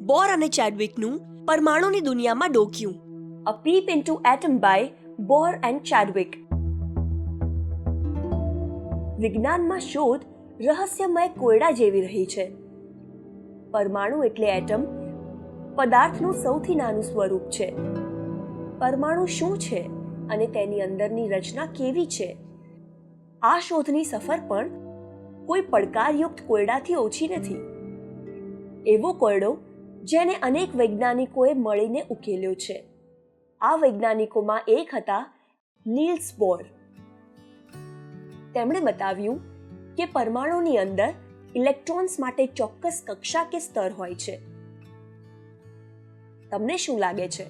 બોર અને ચેડવિકનું પરમાણુની દુનિયામાં ડોક્યું. A Peep into Atom by Bohr and Chadwick. વિજ્ઞાનમાં શોધ રહસ્યમય કોયડા જેવી રહી છે. પરમાણુ એટલે એટમ, પદાર્થનું સૌથી નાનું સ્વરૂપ છે. પરમાણુ શું છે અને તેની અંદરની રચના કેવી છે? આ શોધની સફર પણ કોઈ પડકારયુક્ત કોયડાથી ઓછી નથી. એવો કોયડો જેને અનેક વૈજ્ઞાનિકોએ મળીને ઉકેલ્યો છે. આ વૈજ્ઞાનિકોમાં એક હતા નીલ્સ બોર. તેમણે બતાવ્યું કે પરમાણુની અંદર ઇલેક્ટ્રોન્સ માટે ચોક્કસ કક્ષા કે સ્તર હોય છે. તમને શું લાગે છે,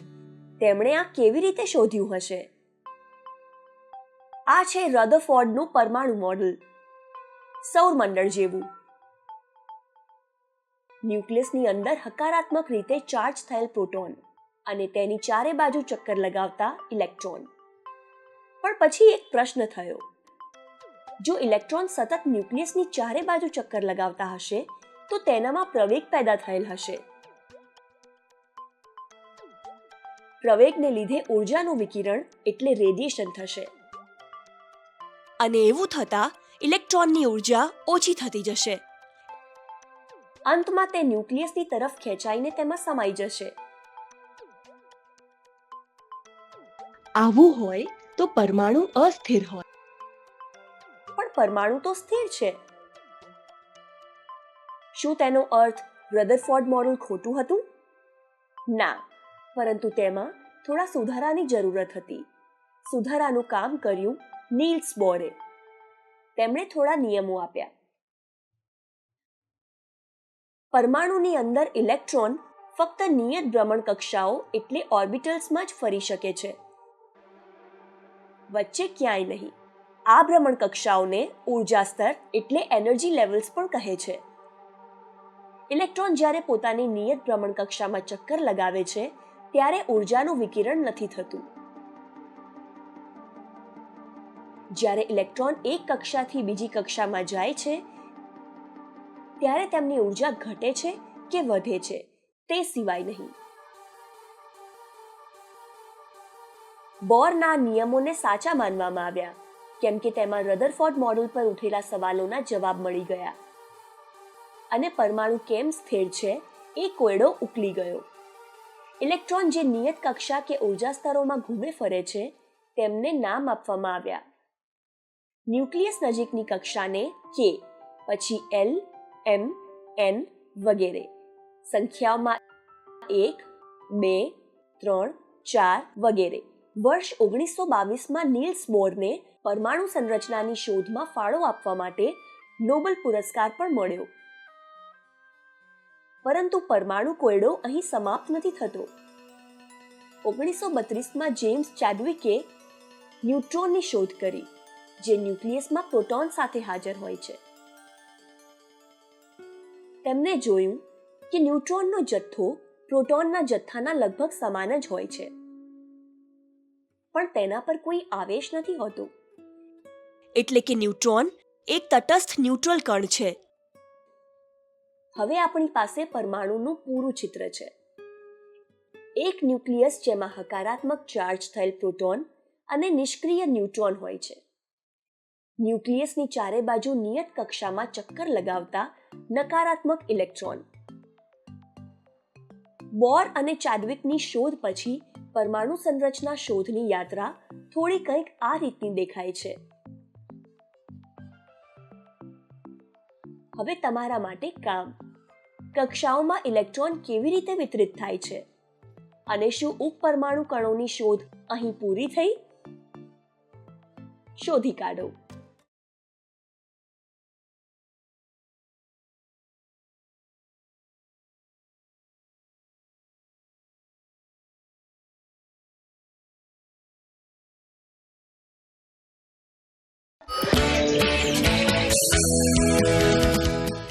તેમણે આ કેવી રીતે શોધ્યું હશે? આ છે રધરફોર્ડનું પરમાણુ મોડેલ, સૌરમંડળ જેવું. ન્યુક્લિયસની અંદર હકારાત્મક રીતે ચાર્જ થયેલ પ્રોટોન અને તેની ચારે બાજુ ચક્કર લગાવતા ઇલેક્ટ્રોન. પણ પછી એક પ્રશ્ન થયો. જો ઇલેક્ટ્રોન સતત ન્યુક્લિયસની ચારે બાજુ ચક્કર લગાવતા હશે તો તેનામાં પ્રવેગ પેદા થયેલ હશે. પ્રવેગને લીધે ઉર્જાનું વિકિરણ એટલે રેડિયેશન થશે. અને એવું થતાં ઇલેક્ટ્રોનની ઉર્જા ઓછી થતી જશે. અંતમાં તે ન્યુક્લિયસની તરફ ખેંચાઈને તેમાં સમાઈ જશે. આવું હોય તો પરમાણુ અસ્થિર હોય. પણ પરમાણુ તો સ્થિર છે. શું તેનો અર્થ રધરફોર્ડ મોડેલ ખોટું હતું? ના, પરંતુ તેમાં થોડા સુધારાની જરૂરત હતી. સુધારાનું કામ કર્યું નીલ્સ બોરે. તેમણે થોડા નિયમો આપ્યા. પરમાણુની અંદર ઇલેક્ટ્રોન ફક્ત નિયત ભ્રમણ કક્ષાઓ એટલે ઓર્બિટલ્સમાં જ ફરી શકે છે, વચ્ચે ક્યાંય નહીં. આ ભ્રમણ કક્ષાઓને ઉર્જા સ્તર એટલે એનર્જી લેવલ્સ પણ કહે છે. ઇલેક્ટ્રોન જ્યારે પોતાની નિયત ભ્રમણ કક્ષામાં ચક્કર લગાવે છે ત્યારે ઉર્જાનું વિકિરણ નથી થતું. જ્યારે ઇલેક્ટ્રોન એક કક્ષાથી બીજી કક્ષામાં જાય છે ત્યારે તેમની ઉર્જા ઘટે છે કે વધે છે તે સિવાય નહીં. બોરના નિયમોને સાચા માનવામાં આવ્યા કેમ કે તેમાં રધરફોર્ડ મોડેલ પર ઉઠેલા સવાલોના જવાબ મળી ગયા અને પરમાણુ કેમ સ્થિર છે એ કોયડો ઉકલી ગયો. ઇલેક્ટ્રોન જે નિયત કક્ષા કે ઉર્જા સ્તરોમાં ઘૂમે ફરે છે તેમને નામ આપવામાં આવ્યા. ન્યુક્લિયસ નજીકની કક્ષાને કે, પછી એલ, એમ, એન વગેરે. સંખ્યાઓમાં 1, 2, 3, 4 વગેરે. વર્ષ 1922માં નીલ્સ બોરને પરમાણુ સંરચનાની શોધમાં ફાળો આપવા માટે નોબેલ પુરસ્કાર પણ મળ્યો. પરંતુ પરમાણુ કોયડો અહીં સમાપ્ત નથી થતો. 1932માં જેમ્સ ચેડવિકે ન્યુટ્રોનની શોધ કરી, જે ન્યુક્લિયસમાં પ્રોટોન સાથે હાજર હોય છે. તેમણે જોયું કે ન્યુટ્રોનનો જથ્થો પ્રોટોનના જથ્થાના લગભગ સમાન જ હોય છે, પણ તેના પર કોઈ આવેશ નથી હોતો. એટલે કે ન્યુટ્રોન એક તટસ્થ ન્યુટ્રલ કણ છે. હવે આપણી પાસે પરમાણુનું પૂરું ચિત્ર છે. એક ન્યુક્લિયસ જેમાં હકારાત્મક ચાર્જ થયેલ પ્રોટોન અને નિષ્ક્રિય ન્યુટ્રોન હોય છે. ન્યુક્લિયસની ચારે બાજુ નિયત કક્ષામાં ચક્કર લગાવતા નકારાત્મક ઇલેક્ટ્રોન. બોર અને ચેડવિકની શોધ પછી પરમાણુ સંરચના શોધની યાત્રા થોડી કંઈક આ રીતની દેખાય છે. હવે તમારા માટે કામ. કક્ષાઓમાં ઇલેક્ટ્રોન કેવી રીતે વિતરિત થાય છે અને શું ઉપપરમાણુ કણોની શોધ અહીં પૂરી થઈ? શોધી કાઢો.